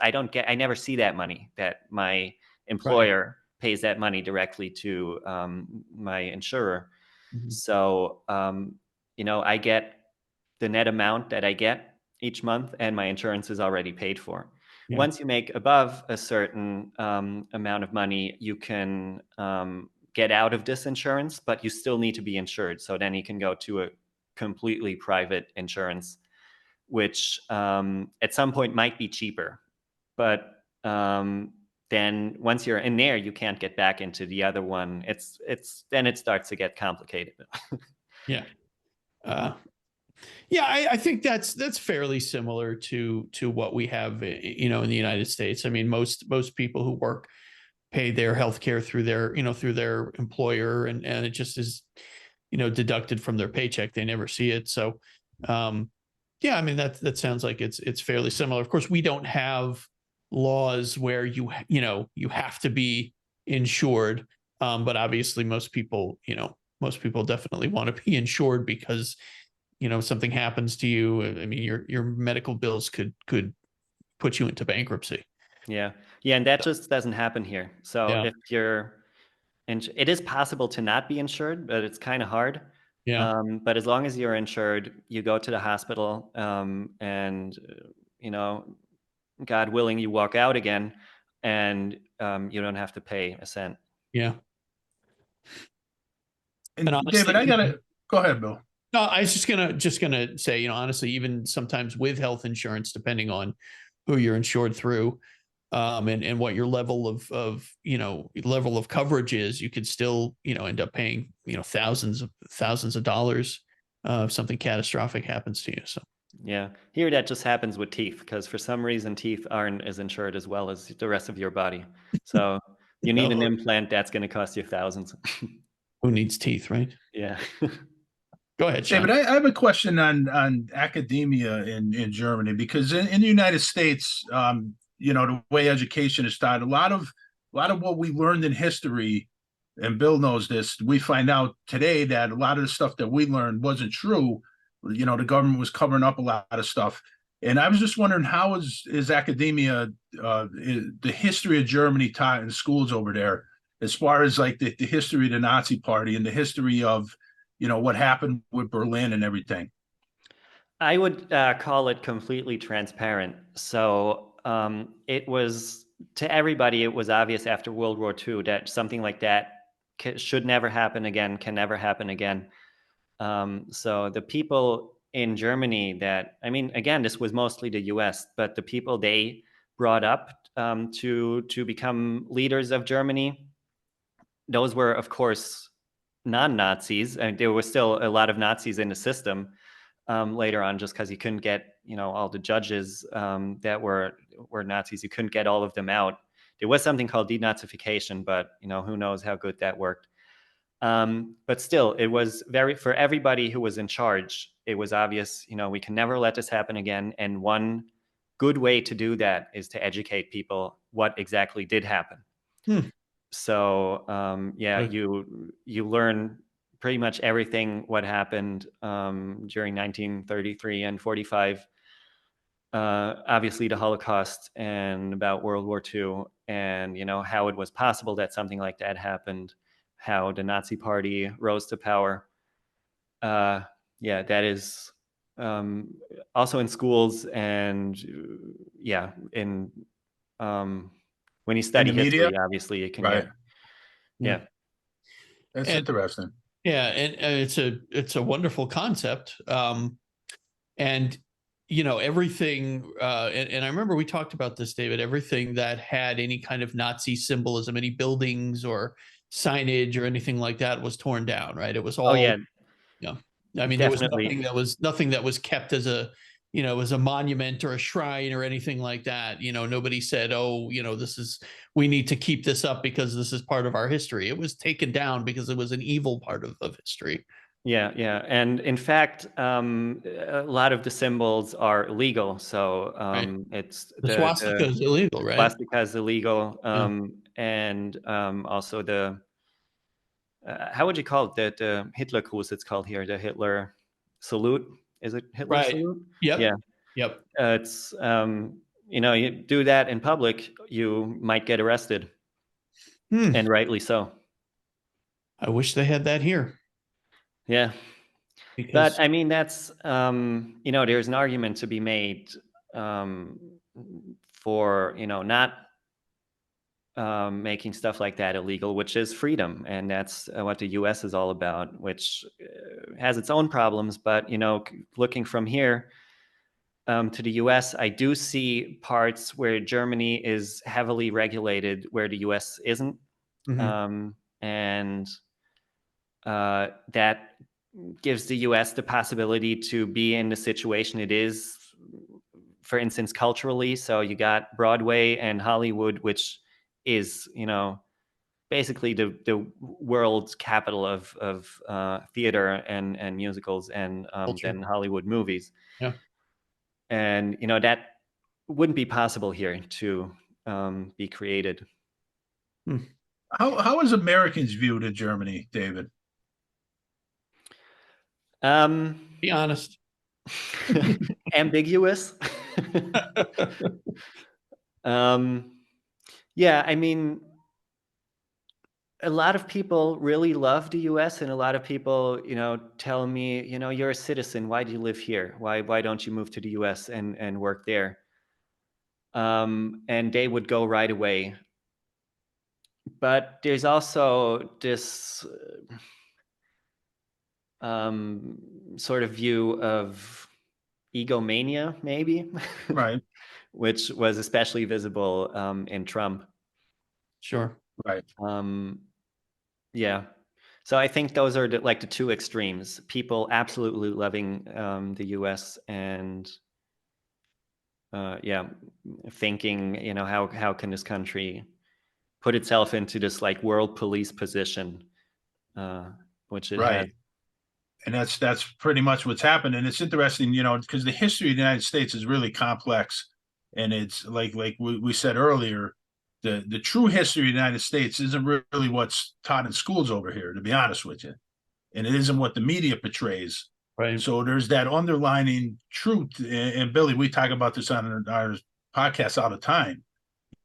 I never see that money, that my employer pays that money directly to my insurer. Mm-hmm. So, I get the net amount that I get each month, and my insurance is already paid for. Yeah. Once you make above a certain amount of money, you can get out of this insurance, but you still need to be insured. So then you can go to a completely private insurance, which at some point might be cheaper. But then once you're in there, you can't get back into the other one. Then it starts to get complicated. Yeah. Yeah, I think that's fairly similar to what we have, in the United States. I mean, most people who work pay their health care through their employer, and it just is, deducted from their paycheck. They never see it. So, yeah, I mean, that sounds like it's fairly similar. Of course, we don't have laws where you have to be insured, but obviously most people definitely want to be insured, because something happens to you. I mean, your medical bills could put you into bankruptcy. Yeah, and that just doesn't happen here. So Yeah. if it is possible to not be insured, but it's kind of hard. Yeah. But as long as you're insured, you go to the hospital, and God willing, you walk out again, and you don't have to pay a cent. Yeah. And honestly, David, I gotta go ahead, Bill. No, I was just gonna say, honestly, even sometimes with health insurance, depending on who you're insured through, and what your level of coverage is, you could still end up paying thousands of dollars if something catastrophic happens to you. So Yeah, here that just happens with teeth, because for some reason teeth aren't as insured as well as the rest of your body. So you need an implant that's going to cost you thousands. Who needs teeth, right? Yeah. Go ahead, Sean. David, I have a question on academia in Germany, because in the United States, the way education is taught, a lot of what we learned in history, and Bill knows this, we find out today that a lot of the stuff that we learned wasn't true. The government was covering up a lot of stuff. And I was just wondering, how is academia, the history of Germany taught in schools over there, as far as like the history of the Nazi Party and the history of what happened with Berlin and everything? I would call it completely transparent. So it was, to everybody, it was obvious after World War II that something like that should never happen again, can never happen again. So the people in Germany I mean, again, this was mostly the US, but the people they brought up to become leaders of Germany, those were, of course, non-Nazis. And there was still a lot of Nazis in the system later on, just because you couldn't get, all the judges that were Nazis. You couldn't get all of them out. There was something called denazification, but who knows how good that worked. But still, it was for everybody who was in charge, it was obvious, we can never let this happen again. And one good way to do that is to educate people what exactly did happen. So you learn pretty much everything what happened during 1933 and 45. Obviously the Holocaust, and about World War II, and how it was possible that something like that happened, how the Nazi Party rose to power. That is also in schools, and in when you study history, obviously you can get. Yeah. That's interesting. Yeah, and it's a wonderful concept. And everything, and I remember we talked about this, David, everything that had any kind of Nazi symbolism, any buildings or signage or anything like that, was torn down, right? It was all, I mean, there was nothing that was kept as a monument or a shrine or anything like that. Nobody said, oh, we need to keep this up because this is part of our history. It was taken down because it was an evil part of history. Yeah. And in fact, a lot of the symbols are illegal. So it's the swastika is illegal, right? Swastika is illegal. And also the, how would you call it? The Hitler Gruß, it's called here, the Hitler salute. Is it Hitler Right. salute? Yep. Yeah. Yep. It's you do that in public, you might get arrested, and rightly so. I wish they had that here. Yeah. Because But I mean, that's there's an argument to be made for not making stuff like that illegal, which is freedom, and that's what the U.S. is all about, which has its own problems. But looking from here to the U.S., I do see parts where Germany is heavily regulated, where the U.S. isn't, and that gives the U.S. the possibility to be in the situation it is, for instance, culturally. So you got Broadway and Hollywood, which is, basically the world's capital of theater and musicals and then Hollywood movies. Yeah. And, that wouldn't be possible here to be created. How is Americans viewed in Germany, David? Be honest. Ambiguous. Yeah, I mean, a lot of people really love the US, and a lot of people, tell me, you're a citizen. Why do you live here? Why don't you move to the US and work there? And they would go right away. But there's also this sort of view of egomania, maybe, Right. which was especially visible in Trump. Sure. Right. Yeah. So I think those are the two extremes: people absolutely loving the U.S. and thinking, how can this country put itself into this world police position, which it has. And that's pretty much what's happened. And it's interesting, because the history of the United States is really complex, and it's like we said earlier, the true history of the United States isn't really what's taught in schools over here, to be honest with you, and it isn't what the media portrays. Right. So there's that underlining truth. And Billy, we talk about this on our podcast all the time,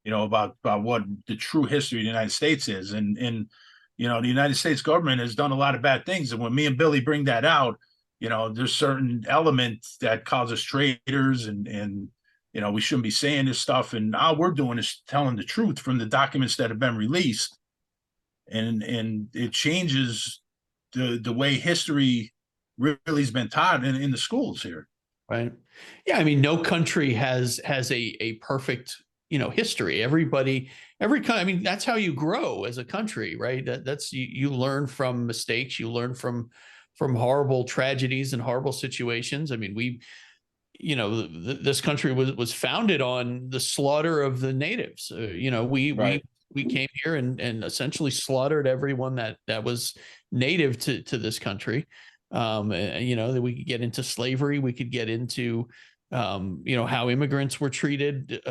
about what the true history of the United States is, and the United States government has done a lot of bad things. And when me and Billy bring that out, there's certain elements that cause us traitors, and we shouldn't be saying this stuff. And all we're doing is telling the truth from the documents that have been released. And it changes the way history really has been taught in the schools here. Right. Yeah. I mean, no country has a perfect, history. I mean, that's how you grow as a country, right? That's you learn from mistakes, you learn from horrible tragedies and horrible situations. I mean, this country was founded on the slaughter of the natives. We came here and essentially slaughtered everyone that was native to this country. That we could get into slavery, we could get into how immigrants were treated.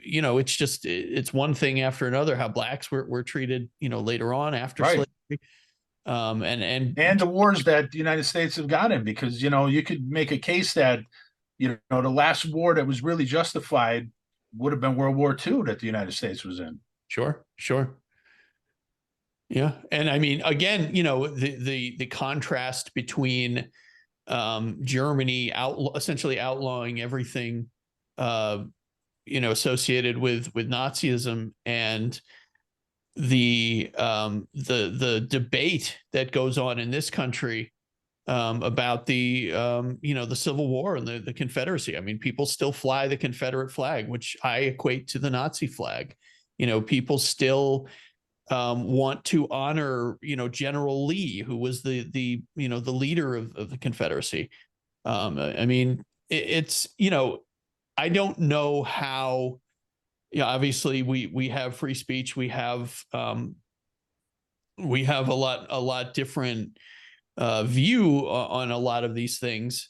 It's one thing after another how blacks were treated, later on after slavery. And the wars that the United States have gotten, because you could make a case that the last war that was really justified would have been World War II that the United States was in. Sure. Yeah. And I mean, again, the contrast between Germany essentially outlawing everything, associated with Nazism, and the debate that goes on in this country about the Civil War and the Confederacy. I mean, people still fly the Confederate flag, which I equate to the Nazi flag. People still want to honor, General Lee, who was the leader of the Confederacy. I mean, it's, I don't know how, obviously we have free speech. We have a lot different view on a lot of these things.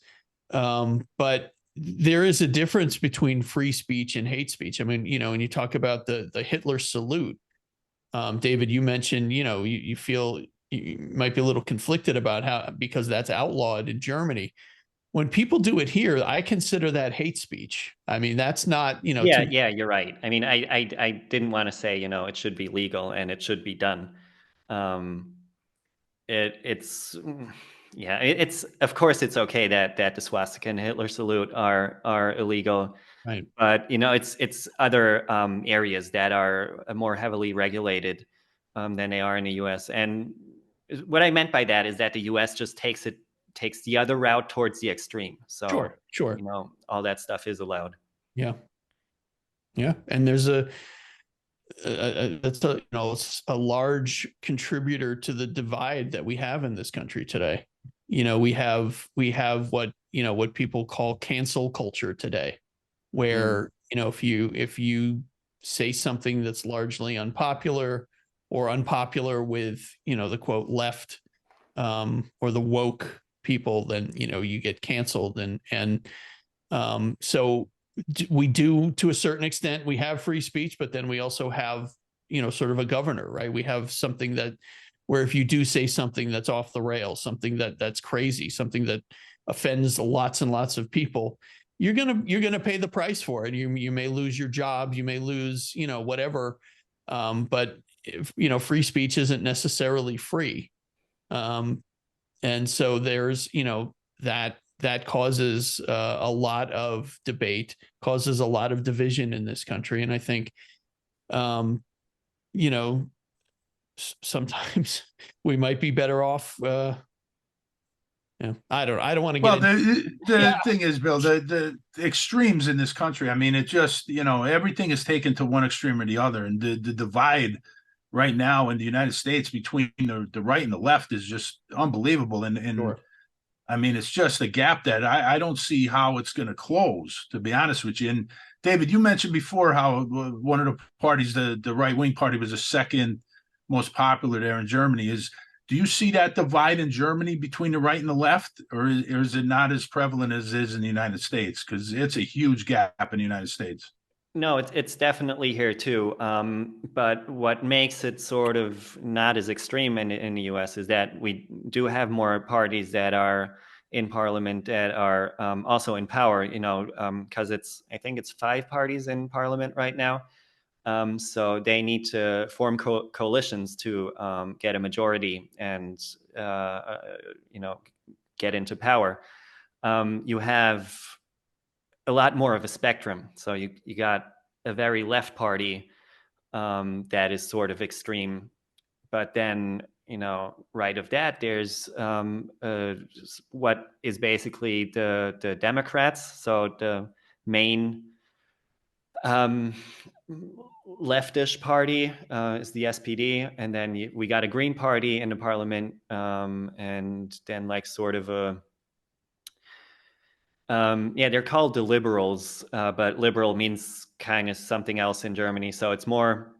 But there is a difference between free speech and hate speech. I mean, when you talk about the Hitler salute, David, you mentioned, you feel you might be a little conflicted about because that's outlawed in Germany. when people do it here, I consider that hate speech. I mean, that's not, Yeah, you're right. I mean, I didn't want to say, it should be legal and it should be done. Um, it's it's of course it's okay that the swastika and Hitler salute are illegal, right. but it's other areas that are more heavily regulated than they are in the U.S. And what I meant by that is that the U.S. just takes the other route towards the extreme. So Sure. all that stuff is allowed. Yeah. Yeah. And there's that's it's a large contributor to the divide that we have in this country today. We have what people call cancel culture today, where if you say something that's largely unpopular with the quote left, or the woke people, then you get canceled. And so we do, to a certain extent, we have free speech, but then we also have sort of a governor, right? We have something that, where if you do say something that's off the rails, something that's crazy, something that offends lots and lots of people, you're gonna pay the price for it. You may lose your job, you may lose whatever, but if, free speech isn't necessarily free. And so there's that causes a lot of debate, causes a lot of division in this country. And I think, sometimes we might be better off. I don't want to get. Well, the thing is, Bill, the extremes in this country. I mean, it just everything is taken to one extreme or the other, and the divide right now in the United States between the right and the left is just unbelievable. And Sure. I mean, it's just a gap that I don't see how it's going to close, to be honest with you. And David, you mentioned before how one of the parties, the right-wing party, was the second most popular there in Germany. Do you see that divide in Germany between the right and the left, or is it not as prevalent as it is in the United States? Because it's a huge gap in the United States. No, it's definitely here too. But what makes it sort of not as extreme in the U.S. is that we do have more parties that are in parliament that are also in power. Because I think it's 5 parties in parliament right now. So they need to form coalitions to get a majority and get into power. You have a lot more of a spectrum. So you got a very left party that is sort of extreme, but then right of that there's what is basically the Democrats. So the main leftish party is the SPD, and then we got a Green Party in the parliament, and then like sort of a they're called the liberals, but liberal means kind of something else in Germany. So it's more,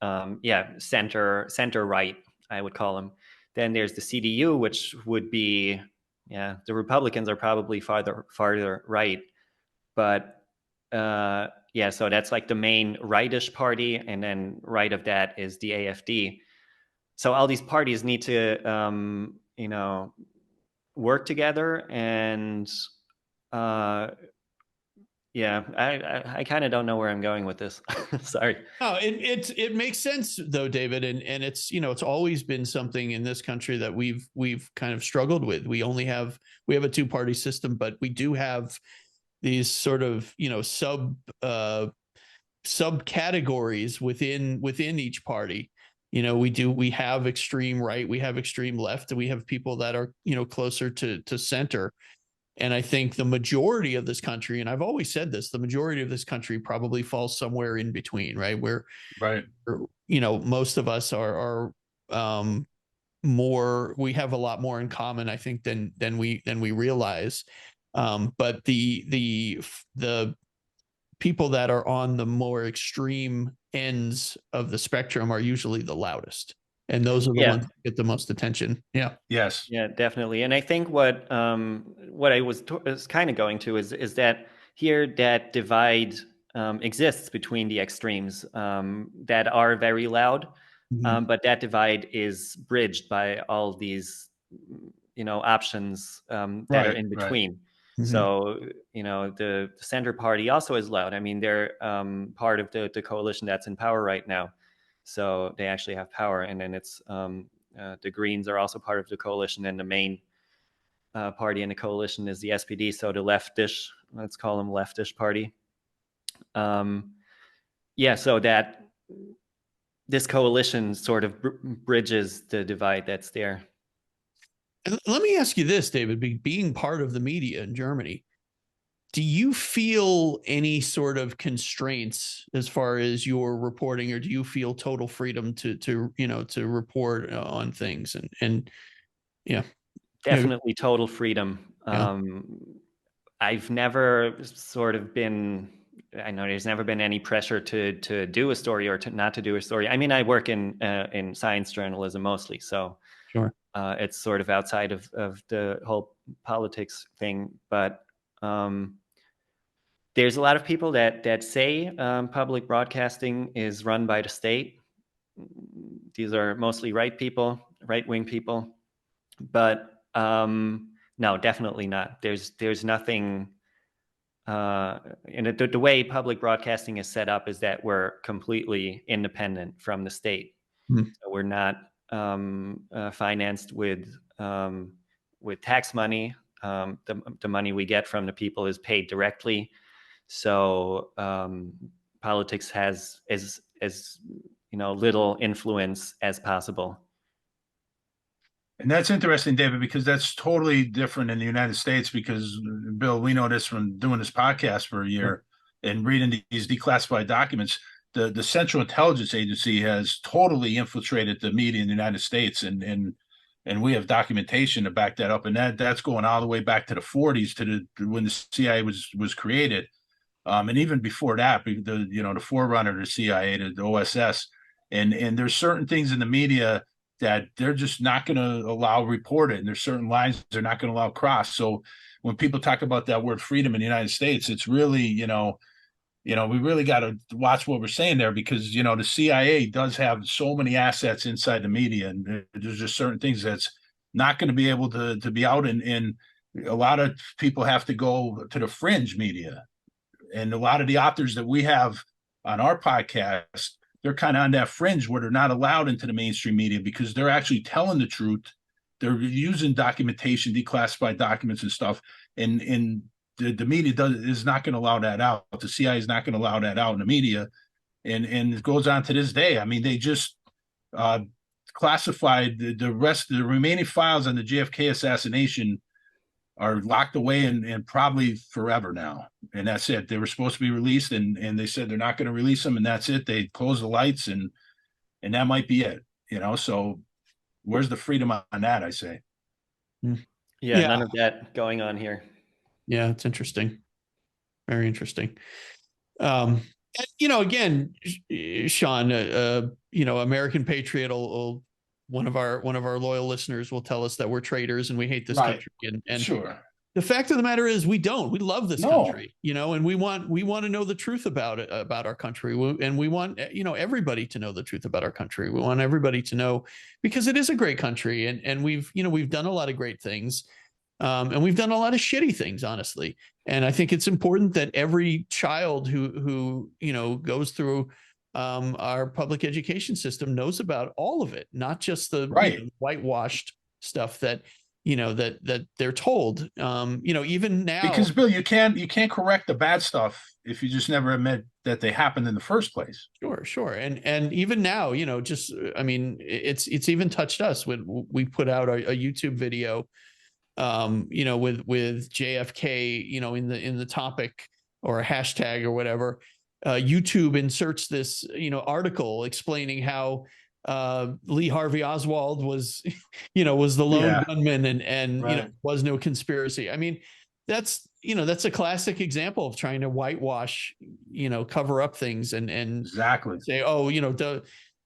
center right, I would call them. Then there's the CDU, which would be, the Republicans are probably farther right, but so that's like the main rightish party, and then right of that is the AfD. So all these parties need to, work together, and I kind of don't know where I'm going with this. Sorry. No, it makes sense though, David, and it's it's always been something in this country that we've kind of struggled with. We have a 2-party system, but we do have these sort of subcategories within each party. We have extreme right, we have extreme left, and we have people that are closer to center. And I think the majority of this country, and I've always said this, the majority of this country probably falls somewhere in between, right? Where, right, most of us are more, we have a lot more in common, I think, than we realize. But the people that are on the more extreme ends of the spectrum are usually the loudest. And those are the ones that get the most attention. Yeah. Yes. Yeah, definitely. And I think what I was kind of going to is that here that divide exists between the extremes that are very loud, but that divide is bridged by all these options that are in between. Mm-hmm. So, the Center Party also is loud. I mean, they're part of the coalition that's in power right now. So they actually have power. And then it's the Greens are also part of the coalition, and the main party in the coalition is the SPD. So the leftish, let's call them leftish party. So that this coalition sort of bridges the divide that's there. And let me ask you this, David, being part of the media in Germany, do you feel any sort of constraints as far as your reporting, or do you feel total freedom to report on things? And yeah, definitely total freedom. Yeah. I've never sort of been, I know there's never been any pressure to do a story or to not to do a story. I mean, I work in science journalism mostly, so sure. It's sort of outside of the whole politics thing. But there's a lot of people that say public broadcasting is run by the state. These are mostly right-wing people. But no, definitely not. There's nothing. And the way public broadcasting is set up is that we're completely independent from the state. Mm-hmm. So we're not financed with tax money. The money we get from the people is paid directly. So politics has as little influence as possible. And that's interesting, David, because that's totally different in the United States. Because, Bill, we know this from doing this podcast for a year and reading these declassified documents. The Central Intelligence Agency has totally infiltrated the media in the United States, and we have documentation to back that up. And that's going all the way back to the 40s, to when the CIA was created, and even before that, the forerunner to the CIA, the OSS, and there's certain things in the media that they're just not going to allow reported, and there's certain lines they're not going to allow crossed. So when people talk about that word freedom in the United States, it's really, we really got to watch what we're saying there, because, the CIA does have so many assets inside the media, and there's just certain things that's not going to be able to be out. And a lot of people have to go to the fringe media. And a lot of the authors that we have on our podcast, they're kind of on that fringe where they're not allowed into the mainstream media, because they're actually telling the truth. They're using documentation, declassified documents and stuff. And the media is not going to allow that out. The CIA is not going to allow that out in the media. And it goes on to this day. I mean, they just classified the rest of the remaining files on the JFK assassination are locked away and probably forever now. And that's it. They were supposed to be released, and they said they're not going to release them, and that's it. They close the lights, and that might be it. So where's the freedom on that, I say? Yeah, none of that going on here. Yeah, it's interesting. Very interesting. Again, Sean, American Patriot will one of our loyal listeners will tell us that we're traitors and we hate this country. And sure. The fact of the matter is we don't. We love this country, and we want to know the truth about it, about our country. And we want, everybody to know the truth about our country. We want everybody to know, because it is a great country, and we've done a lot of great things. And we've done a lot of shitty things, honestly. And I think it's important that every child who goes through our public education system knows about all of it, not just the whitewashed stuff that they're told. Even now, because Bill, you can't correct the bad stuff if you just never admit that they happened in the first place. Sure. And even now, it's even touched us when we put out a YouTube video, with JFK, in the topic or a hashtag or whatever. YouTube inserts this, article explaining how Lee Harvey Oswald was the lone gunman, and was no conspiracy. I mean, that's a classic example of trying to whitewash, cover up things and exactly say,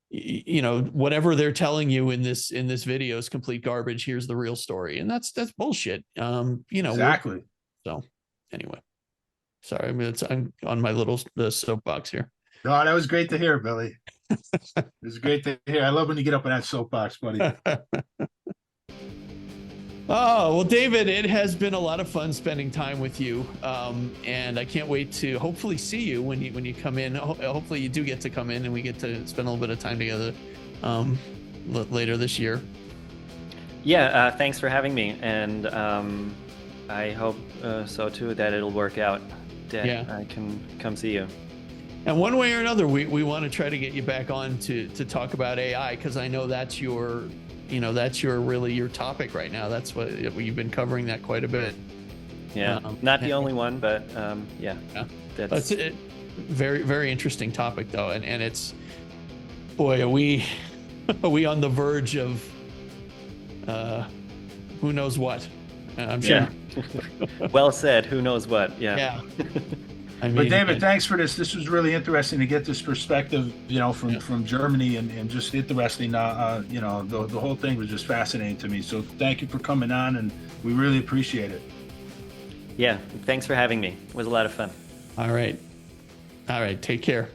whatever they're telling you in this video is complete garbage. Here's the real story. And that's bullshit. Exactly. So anyway, sorry. I'm on my little soapbox here. No, that was great to hear, Billy. It was great to hear. I love when you get up in that soapbox, buddy. Oh, well, David, it has been a lot of fun spending time with you. And I can't wait to hopefully see you when you come in. Hopefully you do get to come in and we get to spend a little bit of time together later this year. Yeah, thanks for having me. And I hope so too, that it'll work out, that I can come see you. And one way or another, we want to try to get you back on to talk about AI, because I know that's your really your topic right now. That's what you've been covering that quite a bit. Yeah, not the only one, but yeah. That's a very, very interesting topic though. And it's, boy, are we on the verge of who knows what. I'm sure. Yeah. Well said. Who knows what? Yeah. I mean, but David, thanks for this. This was really interesting to get this perspective, from Germany, and just interesting. The whole thing was just fascinating to me. So thank you for coming on, and we really appreciate it. Yeah, thanks for having me. It was a lot of fun. All right. Take care.